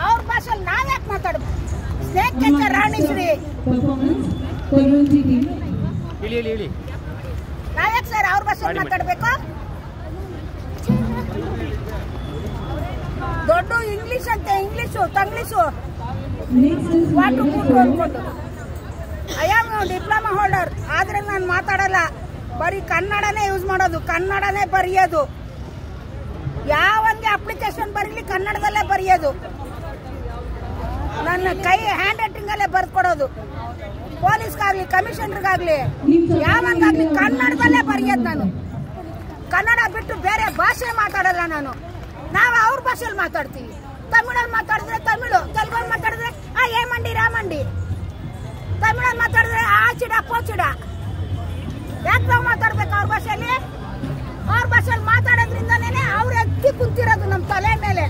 ಅವ್ರ ಭಾಷೆಯಲ್ಲಿ ನಾವ್ಯಾಕೆ ಮಾತಾಡ್ಬೇಕು? ಸ್ನೇಕ್ ಕ್ಯಾಚರ್ ರಾಣಿಶ್ರೀ ನಾವ್ಯಾಕೆ ಸರ್ ಅವ್ರ ಭಾಷೆಯಲ್ಲಿ ಮಾತಾಡ್ಬೇಕು? ದೊಡ್ಡ ಇಂಗ್ಲಿಷ್ ಅಂತೆ, ಇಂಗ್ಲಿಷು ತಂಗ್ಲಿಷು ವಾಟು ಕೂಟು ಅನ್ಕೊಂಡು. ಐ ಆಮ್ ಡಿಪ್ಲೊಮಾ ಹೋಲ್ಡರ್, ಆದ್ರೆ ನಾನು ಮಾತಾಡಲ್ಲ, ಬರೀ ಕನ್ನಡನೇ ಯೂಸ್ ಮಾಡೋದು, ಕನ್ನಡನೇ ಬರೆಯೋದು. ಯಾವಂಗೆ ಅಪ್ಲಿಕೇಶನ್ ಬರೀಲಿ ಕನ್ನಡದಲ್ಲೇ ಬರೆಯೋದು. ನನ್ನ ಕೈ ಹ್ಯಾಂಡ್ ರೈಟಿಂಗ್ ಅಲ್ಲೇ ಬರ್ಕೊಡೋದು. ಪೊಲೀಸ್ಗಾಗ್ಲಿ ಕಮಿಷನರ್ಗಾಗ್ಲಿ ಯಾವಂಗಾಗ್ಲಿ ಕನ್ನಡದಲ್ಲೇ ಬರೆಯೋದು. ನಾನು ಕನ್ನಡ ಬಿಟ್ಟು ಬೇರೆ ಭಾಷೆ ಮಾತಾಡಲ್ಲ. ನಾವು ಅವ್ರ ಭಾಷೆಯಲ್ಲಿ ಮಾತಾಡ್ತೀವಿ. ತಮಿಳಲ್ಲಿ ಮಾತಾಡಿದ್ರೆ ತಮಿಳು, ತೆಲುಗಲ್ಲಿ ಮಾತಾಡಿದ್ರೆ ಏಮಂಡಿ ರಾಮಂಡಿ, ತಮಿಳಲ್ಲಿ ಮಾತಾಡಿದ್ರೆ ಆ ಚಿಡ ಪೋಚಿಡ. ಯಾಕೆ ನಾವು ಮಾತಾಡ್ಬೇಕು ಅವ್ರ ಭಾಷೆಯಲ್ಲಿ? ಅವ್ರ ಭಾಷೆಯಲ್ಲಿ ಮಾತಾಡೋದ್ರಿಂದನೇ ಅವ್ರು ಎತ್ತಿ ಕುಂತಿರೋದು ನಮ್ಮ ತಲೆ ಮೇಲೆ.